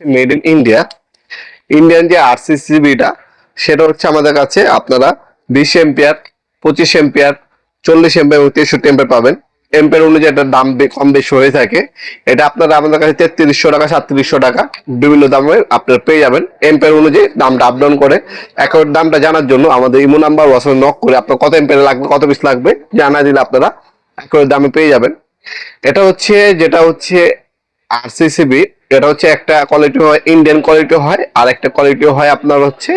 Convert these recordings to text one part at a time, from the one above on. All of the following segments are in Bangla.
Made in India. ইন্ডিয়ান যে আরসিসিবিটা সেটা হচ্ছে আমাদের কাছে আপনারা 20 এম্পিয়ার, 25 এম্পিয়ার, 40 এম্পিয়ার এবং 63 এম্পিয়ার পাবেন। এম্পিয়ার অনুযায়ী এটার দাম কম বেশি হয়ে থাকে। এটা আপনারা আমাদের কাছে 3300 টাকা, 3700 টাকা বিভিন্ন দামে আপনারা পেয়ে যাবেন। এম্পিয়ার অনুযায়ী দামটা আপ ডাউন করে। এখন দামটা জানার জন্য আমাদের ইমো নাম্বার হোয়াটসঅ্যাপে নক করে আপনার কত এম্পিয়ার লাগবে, কত পিস লাগবে জানা দিলে আপনারা একর দামে পেয়ে যাবেন। যেটা হচ্ছে আরসিসিবি, এটা হচ্ছে একটা কোয়ালিটি হয় ইন্ডিয়ান কোয়ালিটি হয়, আর একটা কোয়ালিটি হয় আপনার হচ্ছে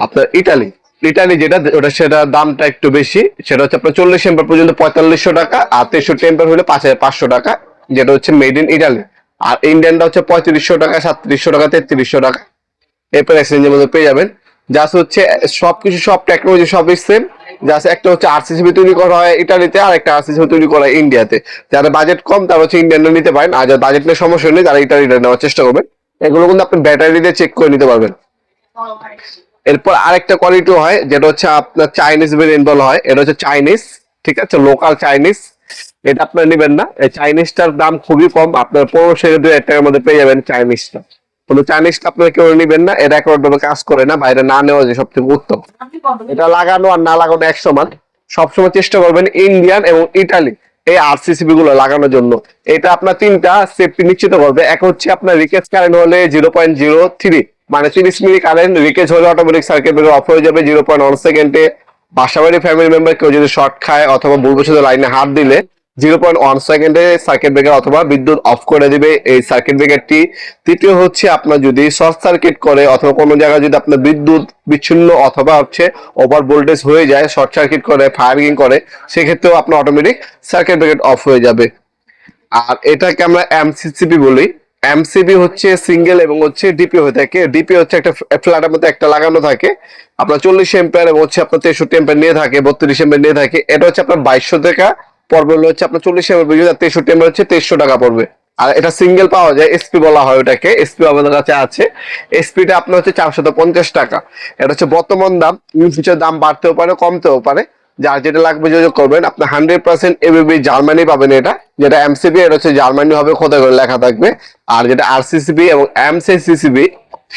আপনার ইটালি। ইটালি যেটা ওটা সেটা দামটা একটু বেশি, সেটা হচ্ছে আপনার 40 এম্পিয়ার পর্যন্ত 4500 টাকা, আর 63 এম্পিয়ার হলে 5500 টাকা, যেটা হচ্ছে মেড ইন ইটালি। আর ইন্ডিয়ানটা হচ্ছে 3500 টাকা, 3700 টাকা, 3300 টাকা এরপর এক্সচেঞ্জের মধ্যে পেয়ে যাবেন। জাস্ট হচ্ছে সবকিছু সব টেকনোলজি সবই সেম। জাস্ট একটা হচ্ছে আরসিসিবি তৈরি করা হয় ইটালিতে, আর একটা আরসিসিবি তৈরি করা হয় ইন্ডিয়াতে। যাদের বাজেট কম তারা হচ্ছে ইন্ডিয়ানটা নিতে পারেন, আর যাদের বাজেট নিয়ে সমস্যা নেই তারা ইটালিটা নেওয়ার চেষ্টা করবেন। এগুলো কিন্তু আপনি ব্যাটারি দিয়ে চেক করে নিতে পারবেন। এরপর আরেকটা কোয়ালিটি হয় যেটা হচ্ছে আপনার চাইনিজ ভেরিয়েন্ট বলা হয়। এটা হচ্ছে চাইনিজ, ঠিক আছে, লোকাল চাইনিজ। এটা আপনার নেবেন না, এই চাইনিজটার দাম খুবই কম, আপনার 1500 টাকার মধ্যে পেয়ে যাবেন চাইনিজটা। কোনো চাইনিজটা আপনার কেউ নেবেন না, এটা একেবারে কাজ করে না, বাইরে না নেওয়া যে সব থেকে উত্তম। এটা লাগানো আর না লাগানো এক সমান। সবসময় চেষ্টা করবেন ইন্ডিয়ান এবং ইটালি এই আরসিসিবি গুলো লাগানোর জন্য। এটা আপনার তিনটা সেফটি নিশ্চিত করবে। এক হচ্ছে আপনার রিকেজ কারেন্ট হলে 0.03, মানে 30 মিলি কারেন্ট রিকেজ হলে অটোমেটিক সার্কিট ব্রেকার অফ হয়ে যাবে 0.1 সেকেন্ডে। বাসাবাড়ি ফ্যামিলি মেম্বার কেউ যদি শর্ট খায় অথবা ভুলবশত লাইনে হাত দিলে 0.1 সেকেন্ডে সার্কিট ব্রেকার অথবা বিদ্যুৎ অফ করে দিবে এই সার্কিট ব্রেকারটি। তৃতীয় হচ্ছে আপনার যদি শর্ট সার্কিট করে অথবা কোনো জায়গায় যদি আপনার বিদ্যুৎ বিচ্ছিন্ন অথবা হচ্ছে ওভার ভোল্টেজ হয়ে যায়, শর্ট সার্কিট করে, ফায়ারিং করে, সেক্ষেত্রেও আপনার অটোমেটিক সার্কিট ব্রেকার অফ হয়ে যাবে। আর এটাকে আমরা এমসিসিবি বলি। এমসিবি হচ্ছে সিঙ্গেল এবং হচ্ছে ডিপি হয়ে থাকে। ডিপি হচ্ছে একটা ফ্ল্যাটের মধ্যে একটা লাগানো থাকে, আপনার 40 এম্পিয়ার এবং হচ্ছে আপনার 63 এম্পিয়ার নিয়ে থাকে, 32 এম্পিয়ার নিয়ে থাকে। এটা হচ্ছে আপনার 2200 টাকা পড়বে, হচ্ছে আপনার 40 এম্পিয়ার, 63 এম্পিয়ার হচ্ছে 2300 টাকা পড়বে। আর এটা সিঙ্গেল পাওয়া যায়, এসপি বলা হয় ওটাকে, এসপি আমাদের কাছে আছে। এসপিটা আপনার হচ্ছে 450 টাকা। এটা হচ্ছে বর্তমান দাম, ইন ফিউচার দাম বাড়তেও পারে কমতেও পারে। যার যেটা লাগবে যোগাযোগ করবেন। আপনার 100% এবিবি জার্মানি পাবেন। এটা যেটা এমসিবি এটা হচ্ছে জার্মানি হবে, খোদাই করে লেখা থাকবে। আর যেটা আরসিসিবি এবং এমসিসিবি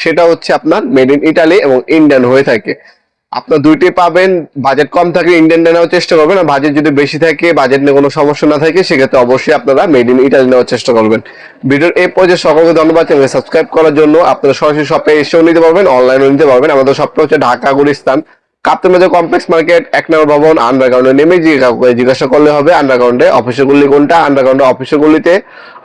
সেটা হচ্ছে আপনার মেড ইন ইটালি এবং ইন্ডিয়ান হয়ে থাকে। আপনার দুইটি পাবেন। বাজেট কম থাকলে ইন্ডিয়ান নেওয়ার চেষ্টা করবেন, আর বাজেট যদি বেশি থাকে, বাজেট নিয়ে কোনো সমস্যা না থাকে, সেক্ষেত্রে অবশ্যই আপনারা মেড ইন ইটালি নেওয়ার চেষ্টা করবেন। ভিডিওর এই পর্যায়ে সকলকে ধন্যবাদ। চ্যানেল সাবস্ক্রাইব করার জন্য। আপনারা সরাসরি শপে এসেও নিতে পারবেন, অনলাইনেও নিতে পারবেন। আমাদের শপটা হচ্ছে ঢাকা গুলিস্তান কাপ্তান বাজার কমপ্লেক্স মার্কেট 1 নম্বর ভবন, আন্ডারগ্রাউন্ডে নেমে জিজ্ঞাসা করলে হবে আন্ডারগ্রাউন্ডে অফিসের গুলি কোনটা। আন্ডারগ্রাউন্ডে অফিসের গুলিতে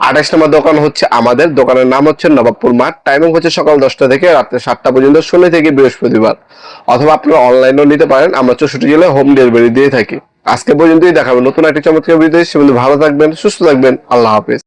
28 নম্বর দোকান হচ্ছে আমাদের। দোকানের নাম হচ্ছে নবাবপুর মাঠ। টাইমিং হচ্ছে সকাল 10টা থেকে রাত্রে 7টা পর্যন্ত, শনি থেকে বৃহস্পতিবার। অথবা আপনারা অনলাইনেও নিতে পারেন, আমরা 64 জেলায় হোম ডেলিভারি দিয়ে থাকি। আজকে পর্যন্তই, দেখাবেন নতুন একটি চমৎকার ভিডিও। সে ভালো থাকবেন, সুস্থ থাকবেন, আল্লাহ হাফেজ।